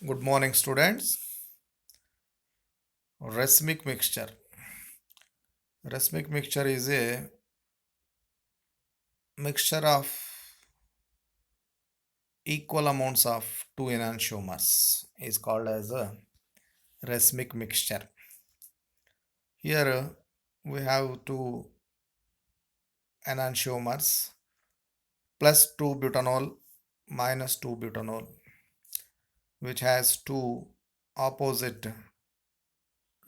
Good morning, students. Racemic mixture. Racemic mixture is a mixture of equal amounts of two enantiomers. Is called as a racemic mixture. Here we have two enantiomers plus 2 butanol minus 2 butanol, which has two opposite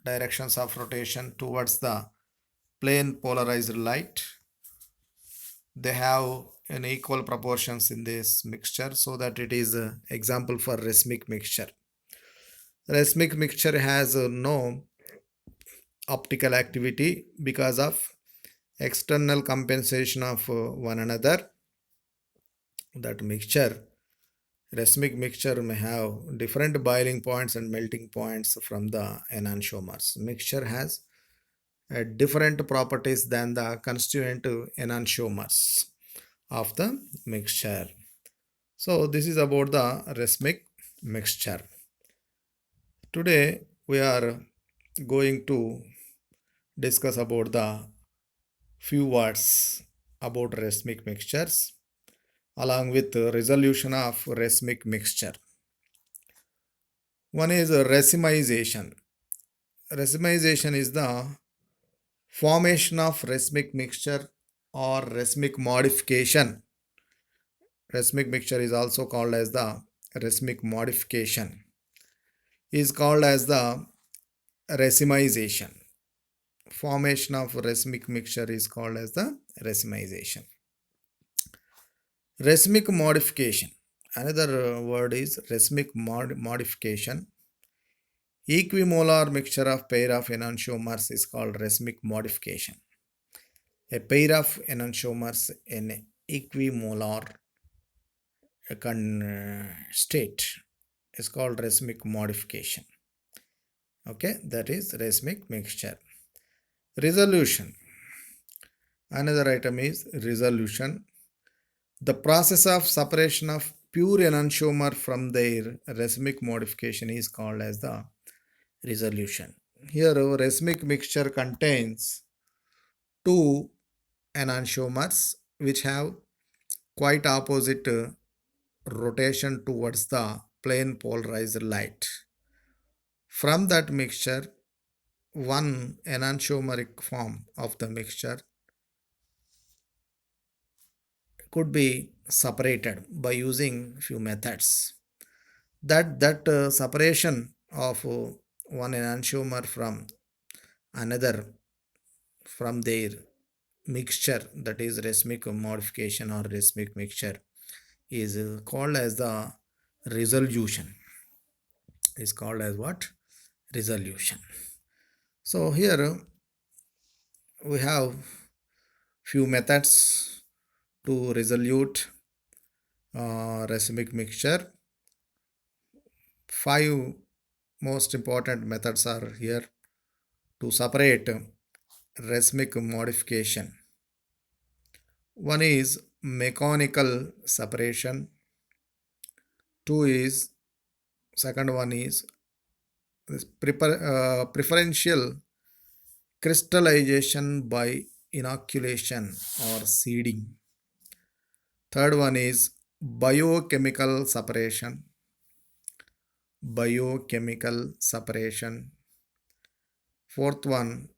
directions of rotation towards the plane polarized light. They have in equal proportions in this mixture so that it is an example for racemic mixture. Racemic mixture has no optical activity because of external compensation of one another. That mixture, racemic mixture may have different boiling points and melting points from the enantiomers. Mixture has different properties than the constituent enantiomers of the mixture. So this is about the racemic mixture. Today we are going to discuss about the few words about racemic mixtures along with the resolution of racemic mixture. One is racemization. Racemization is the formation of racemic mixture or racemic modification. Racemic mixture is also called as the racemic modification. Is called as the racemization. Formation of racemic mixture is called as the racemization. Racemic modification. Another word is racemic modification. Equimolar mixture of pair of enantiomers is called racemic modification. A pair of enantiomers in equimolar state is called racemic modification. Okay, that is racemic mixture. Resolution. Another item is resolution. The process of separation of pure enantiomer from their racemic modification is called as the resolution. Here, our racemic mixture contains two enantiomers which have quite opposite rotation towards the plane polarized light. From that mixture, one enantiomeric form of the mixture could be separated by using few methods. That separation of one enantiomer from another from their mixture, that is racemic modification or racemic mixture, is called as the resolution. Is called as what? Resolution. So here we have few methods to resolute racemic mixture. Five most important methods are here to separate racemic modification. One is mechanical separation. Two is second one is preferential crystallization by inoculation or seeding. Third one is biochemical separation. Biochemical separation. Fourth one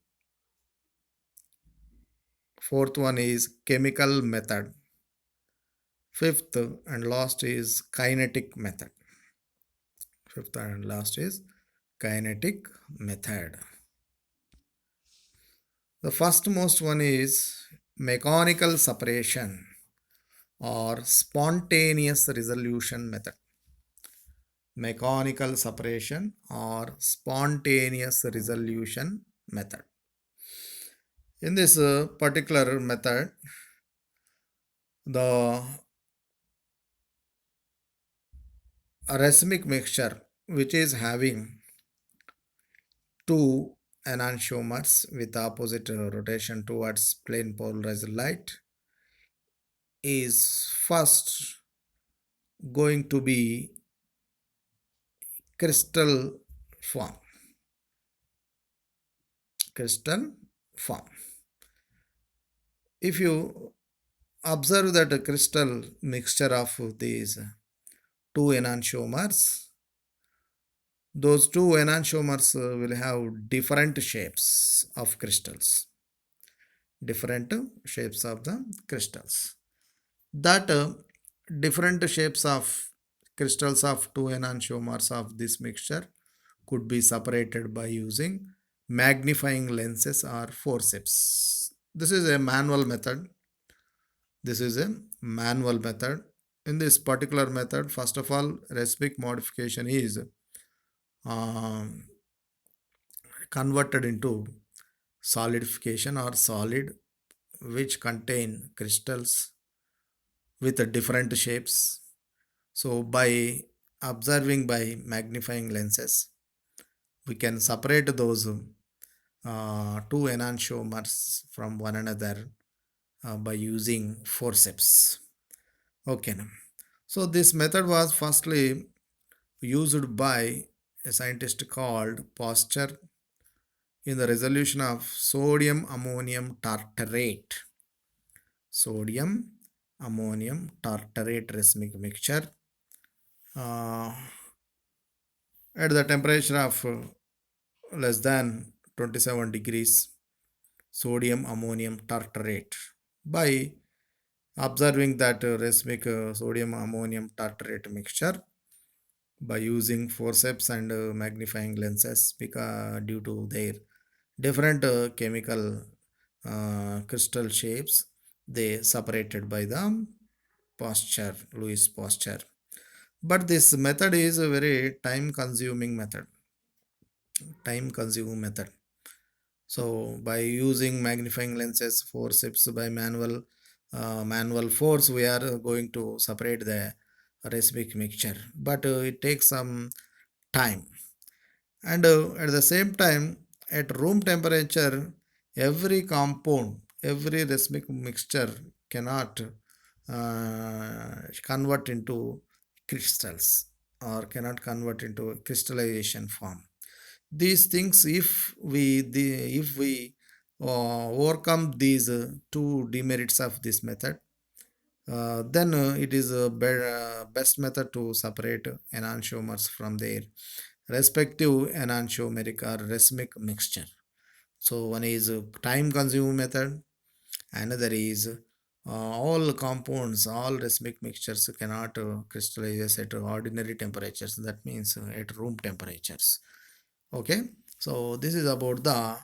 is chemical method. Fifth and last is kinetic method. Fifth and last is kinetic method. The first most one is mechanical separation or spontaneous resolution method. Mechanical separation or spontaneous resolution method. In this particular method, the racemic mixture which is having two enantiomers with opposite rotation towards plane polarized light is first going to be crystal form. Crystal form. If you observe that a crystal mixture of these two enantiomers, those two enantiomers will have different shapes of crystals. Different shapes of the crystals. That different shapes of crystals of two enantiomers of this mixture could be separated by using magnifying lenses or forceps. This is a manual method. This is a manual method. In this particular method, first of all, reciproc modification is converted into solidification or solid, which contain crystals with different shapes. So by observing by magnifying lenses, we can separate those two enantiomers from one another by using forceps. Okay. So this method was firstly used by a scientist called Pasteur in the resolution of sodium ammonium tartarate. Sodium ammonium tartarate racemic mixture at the temperature of less than 27 degrees sodium ammonium tartarate. By observing that racemic sodium ammonium tartarate mixture by using forceps and magnifying lenses, because due to their different chemical crystal shapes, they separated by the Pasteur, Louis Pasteur. But this method is a very time consuming method. So by using magnifying lenses, forceps, by manual force, we are going to separate the recipic mixture, but it takes some time. And at the same time, at room temperature, every compound, every racemic mixture cannot convert into crystals or cannot convert into crystallization form. These things, if we overcome these two demerits of this method, then it is a best method to separate enantiomers from their respective enantiomeric or racemic mixture. So one is a time consuming method, another is all compounds, all racemic mixtures cannot crystallize at ordinary temperatures, that means at room temperatures. Okay, so this is about the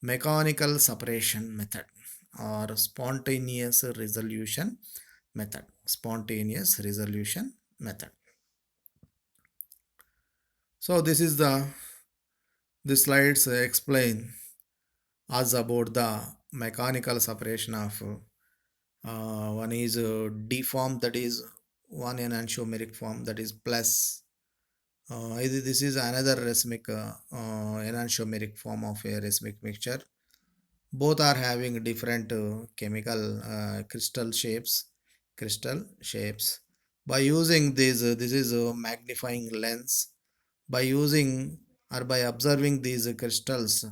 mechanical separation method or spontaneous resolution method. Spontaneous resolution method. So this slides explain us about the mechanical separation of one is deformed, that is one enantiomeric form, that is plus. This is another racemic enantiomeric form of a racemic mixture. Both are having different chemical crystal shapes. By using this is a magnifying lens. By using or by observing these crystals,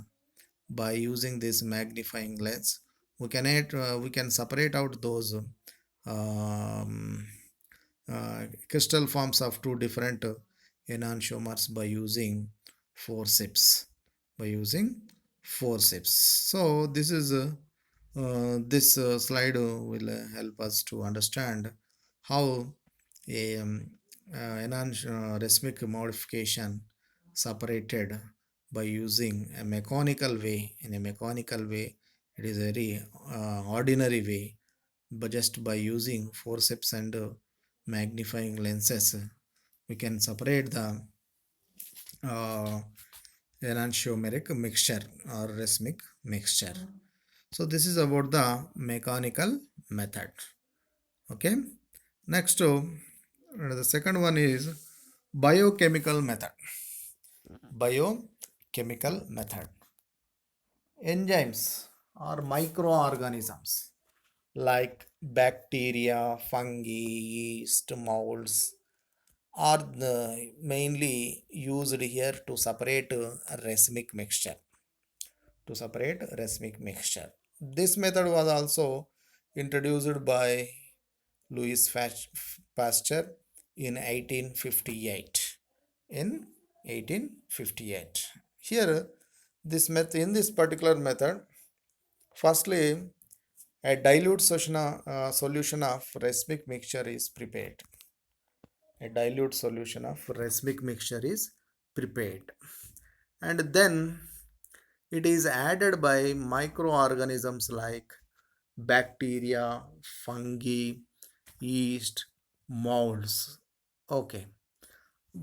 by using this magnifying lens, we can separate out those crystal forms of two different enantiomers by using forceps. So this slide will help us to understand how a racemic modification separated by using a mechanical way. In a mechanical way, it is a very ordinary way, but just by using forceps and magnifying lenses, we can separate the enantiomeric mixture or racemic mixture. So this is about the mechanical method. Okay, next the second one is biochemical method. Biochemical method. Enzymes or microorganisms like bacteria, fungi, yeast, molds, are mainly used here to separate racemic mixture. To separate racemic mixture. This method was also introduced by Louis Pasteur in 1858. In 1858. Here, in this particular method, firstly, a dilute solution of racemic mixture is prepared. A dilute solution of racemic mixture is prepared. And then it is added by microorganisms like bacteria, fungi, yeast, molds. Okay.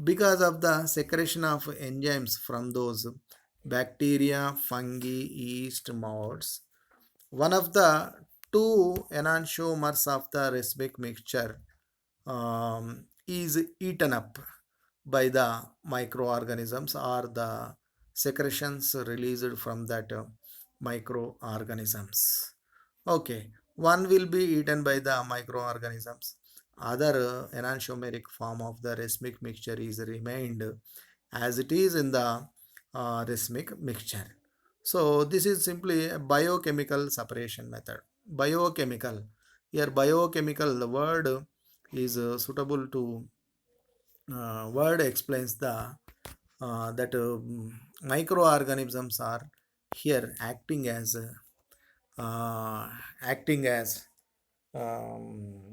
Because of the secretion of enzymes from those bacteria, fungi, yeast, molds, one of the two enantiomers of the racemic mixture is eaten up by the microorganisms or the secretions released from that microorganisms. Okay, one will be eaten by the microorganisms. Other enantiomeric form of the racemic mixture is remained as it is in the racemic mixture. So this is simply a biochemical separation method. Biochemical. Here biochemical, the word is suitable to word explains the that microorganisms are here acting as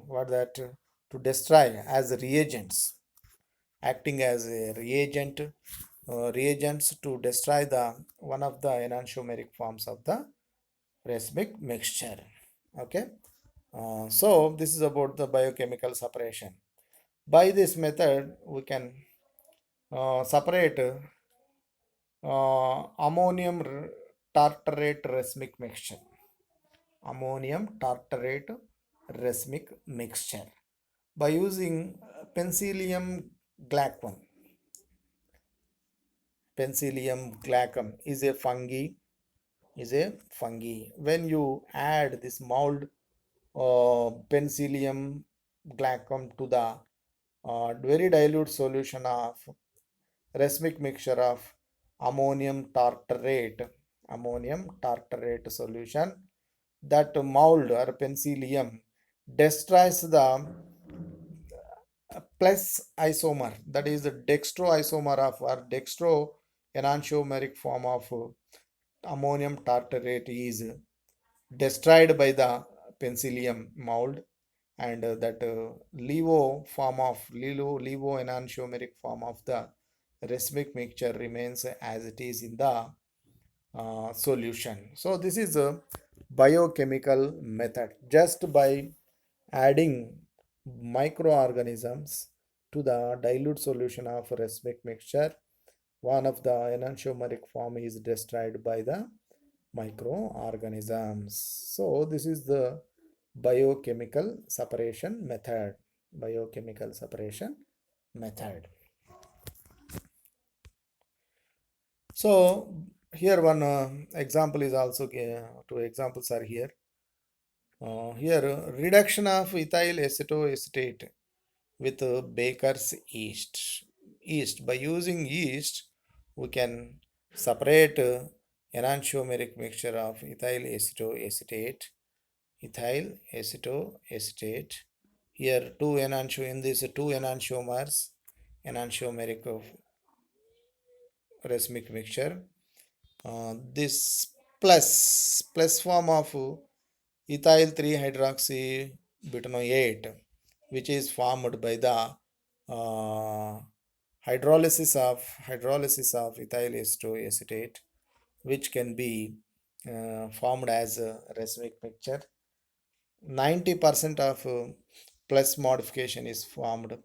what that to destroy as reagents, acting as a reagents to destroy the one of the enantiomeric forms of the racemic mixture. Okay, so this is about the biochemical separation. By this method we can separate ammonium tartrate racemic mixture. Ammonium tartrate racemic mixture by using penicillium glaucum. Penicillium glaucum is a fungi. When you add this mold penicillium glaucum to the very dilute solution of racemic mixture of ammonium tartrate solution, that mold or penicillium destroys the plus isomer, that is the dextro isomer of or dextro enantiomeric form of ammonium tartrate is destroyed by the penicillium mold, and that levo enantiomeric form of the racemic mixture remains as it is in the solution. So this is a biochemical method. Just by adding microorganisms to the dilute solution of racemic mixture, one of the enantiomeric form is destroyed by the microorganisms. So this is the biochemical separation method. Biochemical separation method. So here one example is also two examples are here. Here reduction of ethyl acetoacetate with Baker's yeast. By using yeast, we can separate enantiomeric mixture of ethyl acetoacetate. Here in this two enantiomers, enantiomeric of racemic mixture. This plus form of ethyl 3 hydroxy butanoate, which is formed by the uh, hydrolysis of ethyl acetate, which can be formed as a racemic mixture. 90% of plus modification is formed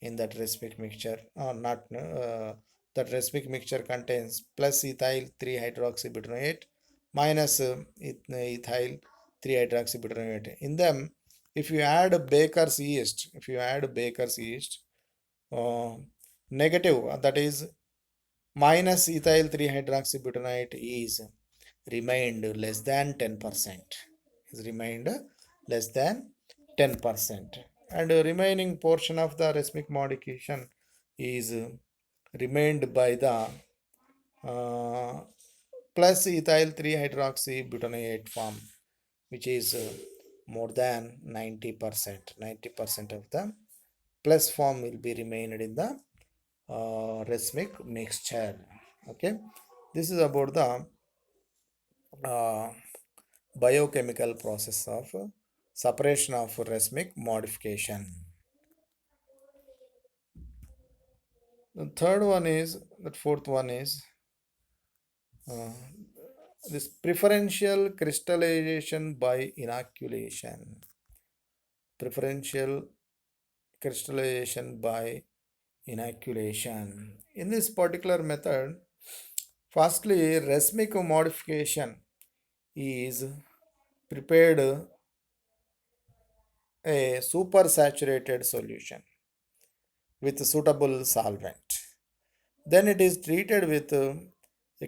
in that racemic mixture, or not that racemic mixture contains plus ethyl 3 hydroxybutanoate minus ethyl 3 hydroxybutanoate. In them, if you add baker's yeast, uh, negative, that is minus ethyl 3 hydroxybutanoate is remained less than 10%, is remained less than 10%. and remaining portion of the racemic modification is remained by the uh, plus ethyl 3 hydroxy butanoate form, which is more than 90%. 90% of the plus form will be remained in the racemic mixture. Okay, this is about the uh, biochemical process of separation of racemic modification. The third one is, the fourth one is uh, this preferential crystallization by inoculation. Preferential crystallization by inoculation. In this particular method, firstly, racemic modification is prepared a supersaturated solution with suitable solvent. Then it is treated with a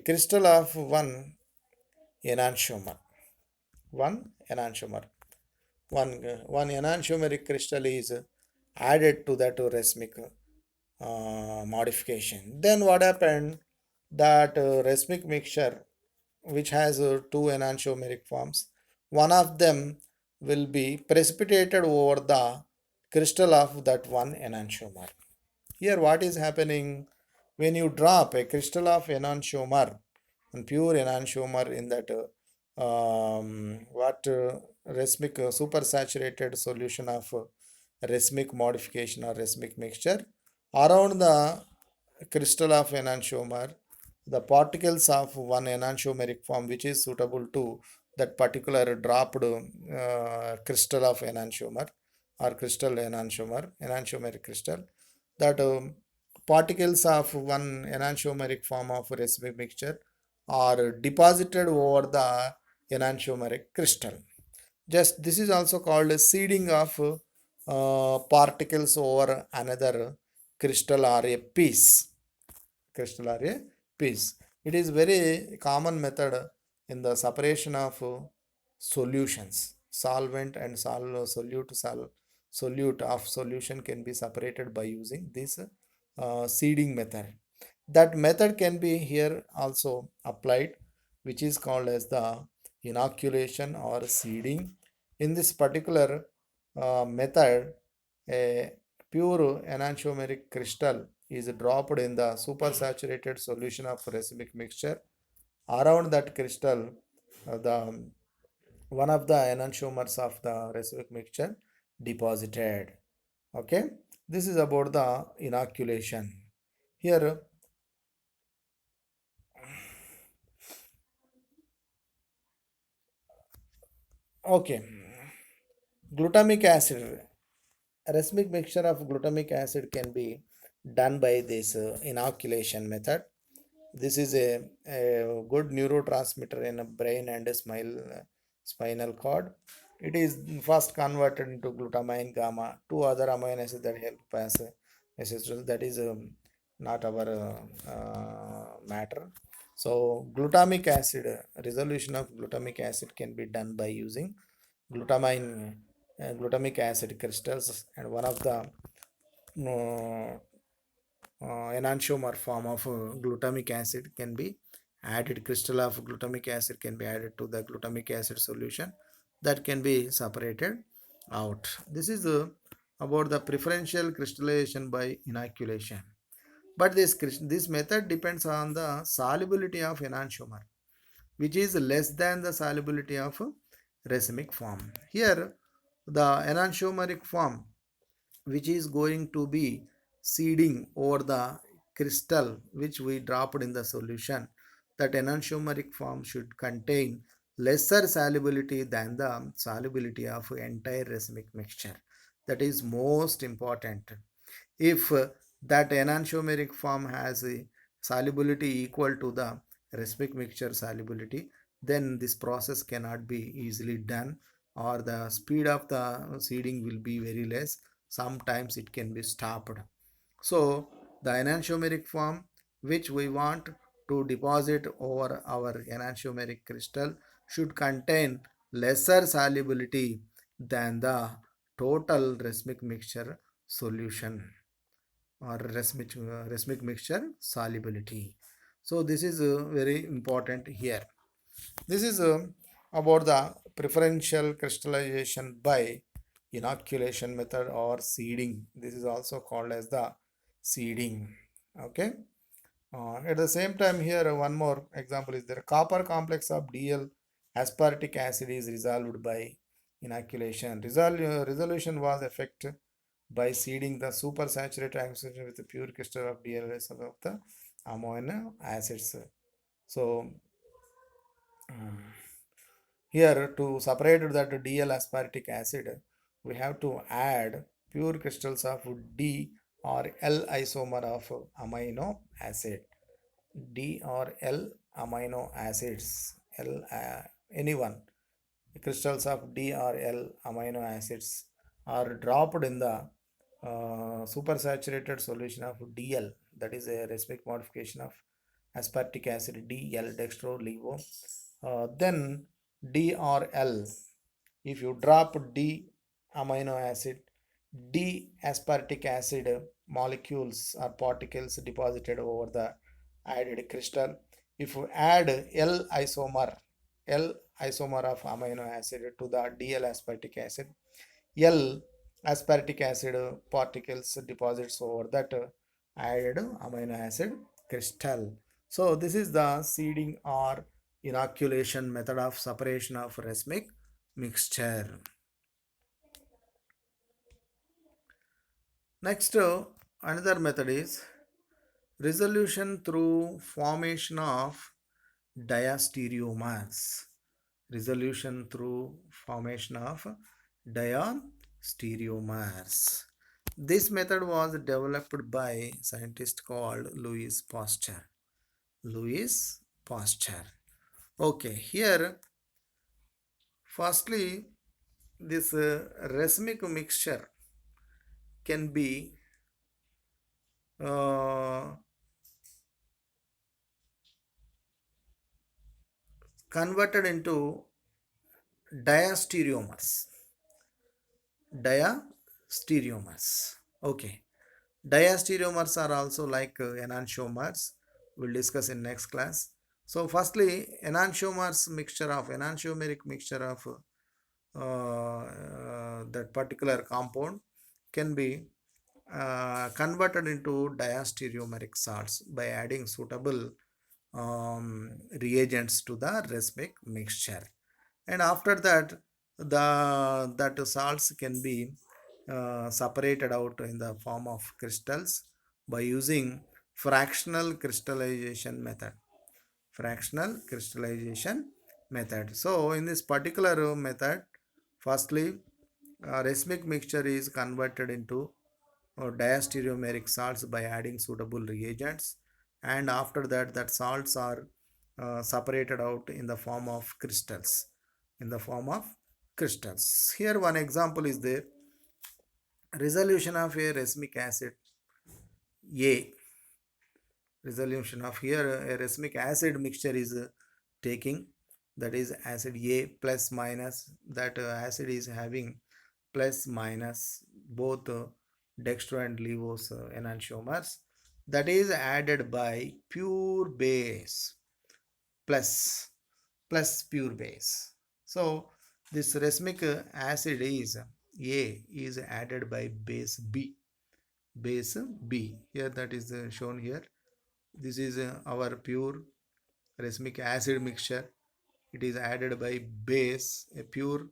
crystal of enantiomer. One enantiomer. One enantiomeric crystal is added to that racemic modification. Then what happened? That racemic mixture, which has two enantiomeric forms, one of them will be precipitated over the crystal of that one enantiomer. Here, what is happening when you drop a crystal of enantiomer and pure enantiomer in that racemic supersaturated solution of racemic modification or racemic mixture around the crystal of enantiomer, the particles of one enantiomeric form which is suitable to that particular dropped crystal of enantiomer or crystal enantiomeric crystal, that particles of one enantiomeric form of racemic mixture are deposited over the enantiomeric crystal. Just this is also called a seeding of particles over another crystal or a piece. Crystal or a piece. It is very common method in the separation of solutions. Solvent and solute of solution can be separated by using this seeding method. That method can be here also applied, which is called as the inoculation or seeding. In this particular method, a pure enantiomeric crystal is dropped in the supersaturated solution of racemic mixture. Around that crystal, the one of the enantiomers of the racemic mixture deposited. Okay, this is about the inoculation. Here, okay, glutamic acid. Racemic mixture of glutamic acid can be done by this inoculation method. This is a good neurotransmitter in a brain and a spinal cord. It is first converted into glutamine gamma, two other amino acids that help pass messages. That is not our matter. So glutamic acid, resolution of glutamic acid can be done by using glutamine, glutamic acid crystals, and one of the uh, enantiomer form of glutamic acid can be added. Crystal of glutamic acid can be added to the glutamic acid solution, that can be separated out. This is about the preferential crystallization by inoculation. But this method depends on the solubility of enantiomer, which is less than the solubility of racemic form. Here, the enantiomeric form, which is going to be seeding over the crystal which we dropped in the solution, that enantiomeric form should contain lesser solubility than the solubility of entire racemic mixture. That is most important. If that enantiomeric form has a solubility equal to the racemic mixture solubility, then this process cannot be easily done, or the speed of the seeding will be very less. Sometimes it can be stopped. So the enantiomeric form which we want to deposit over our enantiomeric crystal should contain lesser solubility than the total racemic mixture solution or racemic mixture solubility. So this is very important here. This is about the preferential crystallization by inoculation method or seeding. This is also called as the seeding. Okay. At the same time, here one more example is there. Copper complex of DL aspartic acid is resolved by inoculation. Resolution was effected by seeding the supersaturated oxygen with the pure crystal of DLS of the amino acids. So here to separate that DL aspartic acid, we have to add pure crystals of D or L isomer of amino acid. D or L amino acids, any one crystals of D or L amino acids are dropped in the supersaturated solution of DL, that is a racemic modification of aspartic acid DL dextro levo. Then D or L, if you drop D amino acid, D aspartic acid molecules or particles deposited over the added crystal. If you add L isomer of amino acid to the DL aspartic acid, L aspartic acid particles deposits over that added amino acid crystal. So this is the seeding or inoculation method of separation of racemic mixture. Next, another method is resolution through formation of diastereomers. Resolution through formation of diastereomers. This method was developed by scientist called Louis Pasteur. Louis Pasteur. Okay, here firstly this racemic mixture can be converted into diastereomers. Diastereomers. Okay. Diastereomers are also like enantiomers. We'll discuss in next class. So firstly, enantiomeric mixture of that particular compound can be converted into diastereomeric salts by adding suitable reagents to the racemic mixture, and after that that salts can be separated out in the form of crystals by using fractional crystallization method. So in this particular method, firstly racemic mixture is converted into diastereomeric salts by adding suitable reagents, and after that that salts are separated out in the form of crystals. Here one example is there. Resolution of a racemic acid A. Resolution of here a racemic acid mixture is taking, that is acid A plus minus, that acid is having plus minus both dextro and levose enantiomers, that is added by pure base plus pure base. So this racemic acid is A is added by base B. Here that is shown here. This is our pure racemic acid mixture. It is added by base, a pure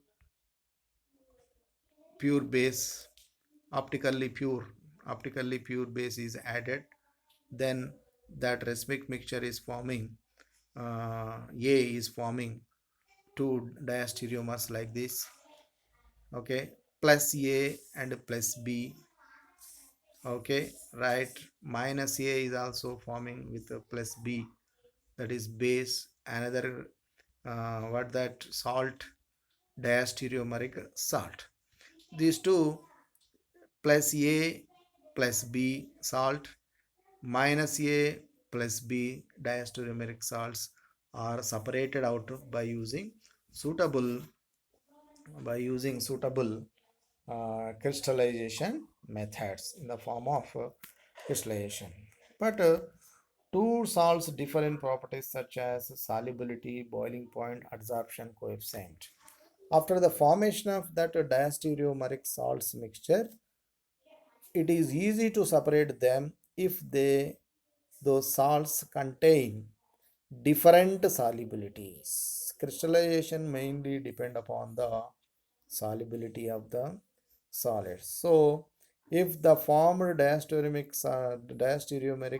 base, optically pure base is added. Then that racemic mixture is forming A is forming two diastereomers like this. Okay, plus A and plus B. Okay, right, minus A is also forming with a plus B, that is base, another what that salt, diastereomeric salt. These two plus A plus B salt minus A plus B diastereomeric salts are separated out by using suitable crystallization methods in the form of crystallization. But two salts differ in properties such as solubility, boiling point, adsorption coefficient. After the formation of that diastereomeric salts mixture, it is easy to separate them if those salts contain different solubilities. Crystallization mainly depend upon the solubility of the solids. So, if the formed diastereomeric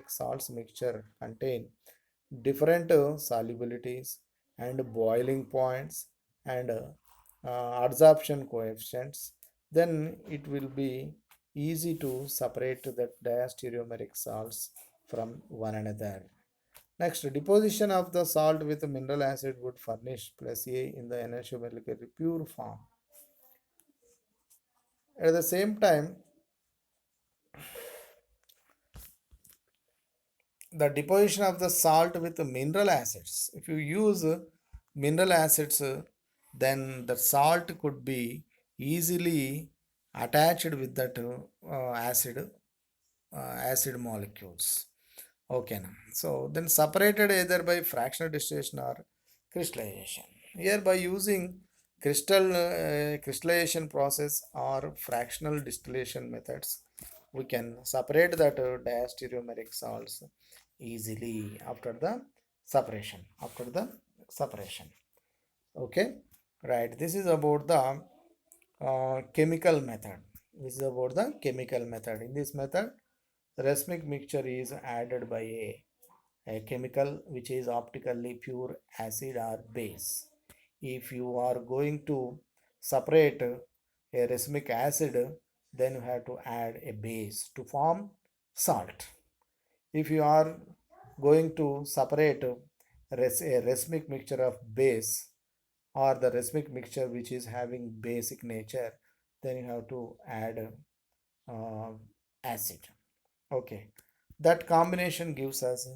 salts mixture contain different solubilities and boiling points and adsorption coefficients, then it will be easy to separate the diastereomeric salts from one another. Next, deposition of the salt with mineral acid would furnish plus A in the anisomeric pure form. At the same time, the deposition of the salt with mineral acids. If you use mineral acids, then the salt could be easily attached with that acid molecules. Okay, now. So then separated either by fractional distillation or crystallization. Here by using crystallization process or fractional distillation methods, we can separate that diastereomeric salts easily after the separation. Okay, right. This is about the chemical method. This is about the chemical method. In this method, the racemic mixture is added by a chemical which is optically pure acid or base. If you are going to separate a racemic acid, then you have to add a base to form salt. If you are going to separate a racemic mixture of base or the racemic mixture which is having basic nature, then you have to add uh, acid. Okay, that combination gives us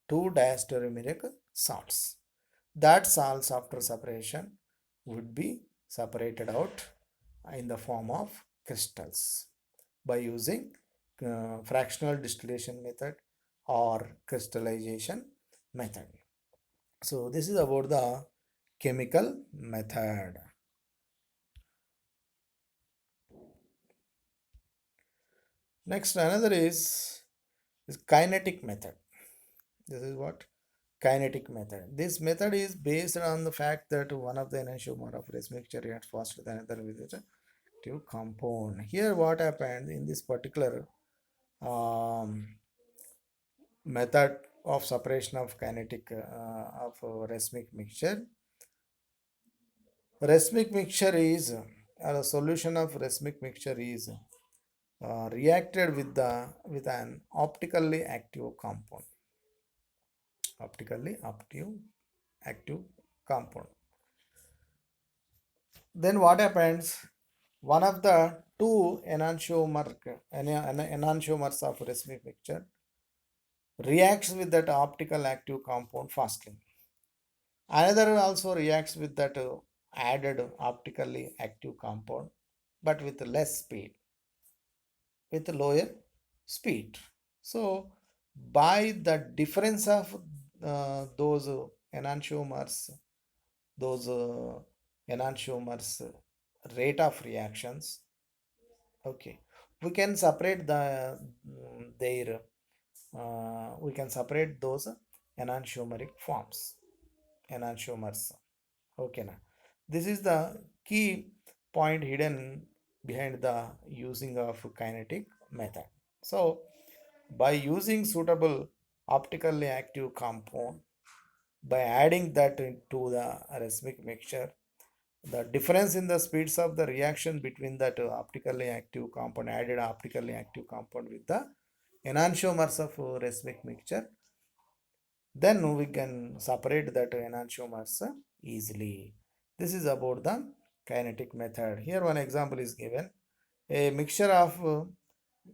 two diastereomeric salts. That salts after separation would be separated out in the form of crystals by using fractional distillation method or crystallization method. So this is about the chemical method. Next, another is kinetic method. This is what kinetic method. This method is based on the fact that one of the enantiomer of race mixture reacts faster than another with a active compound. Here, what happened in this particular um, method of separation of kinetic of racemic mixture. Racemic mixture is a solution of racemic mixture is reacted with an optically active compound. Optically active compound. Then what happens? One of the two enantiomers of racemic mixture reacts with that optical active compound fastly. Another also reacts with that added optically active compound, but with less speed, with lower speed. So, by the difference of those enantiomers, those enantiomers rate of reactions, okay, we can separate their we can separate those enantiomeric forms, enantiomers. Okay, now this is the key point hidden behind the using of kinetic method. So, by using suitable optically active compound, by adding that into the racemic mixture, the difference in the speeds of the reaction between that optically active compound, added optically active compound with the enantiomers of racemic mixture, then we can separate that enantiomers easily. This is about the kinetic method. Here one example is given. A mixture of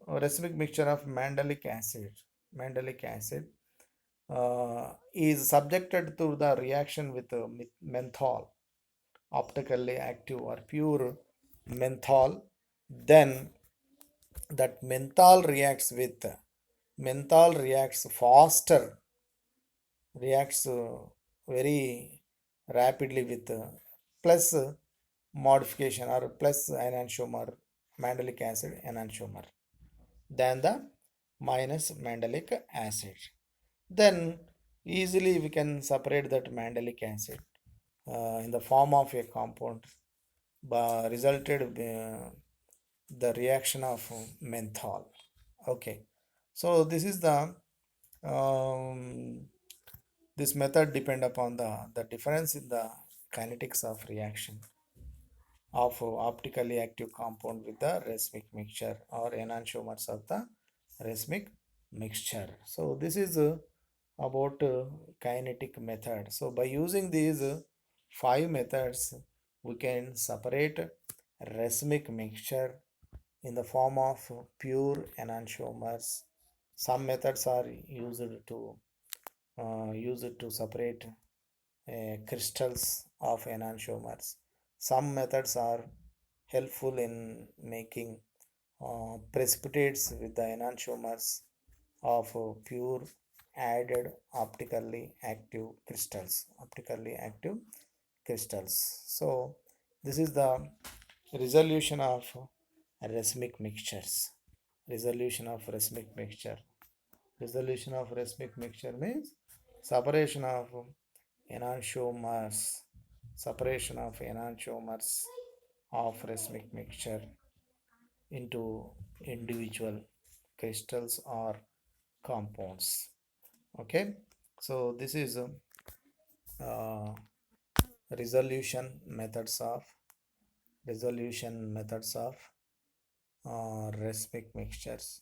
racemic mixture of mandelic acid is subjected to the reaction with menthol, optically active or pure menthol. then that menthol reacts faster, reacts very rapidly with plus modification or plus enantiomer, mandelic acid enantiomer than the minus mandelic acid. Then easily we can separate that mandelic acid in the form of a compound resulted the reaction of menthol. Okay, so this is the um, this method depend upon the difference in the kinetics of reaction of optically active compound with the racemic mixture or enantiomers of the racemic mixture. So this is about kinetic method. So by using these five methods, we can separate racemic mixture in the form of pure enantiomers. Some methods are used to separate crystals of enantiomers. Some methods are helpful in making precipitates with the enantiomers of pure added optically active crystals. So this is the resolution of racemic mixtures. Resolution of racemic mixture. Resolution of racemic mixture means separation of enantiomers. Separation of enantiomers of racemic mixture into individual crystals or compounds. Okay, so this is uh, resolution methods of resolution methods of racemic mixtures.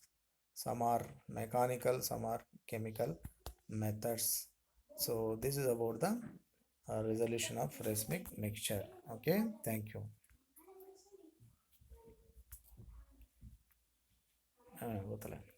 Some are mechanical, some are chemical methods. So this is about the resolution of racemic mixture. Okay, thank you. ಗೊತ್ತಲ್ಲ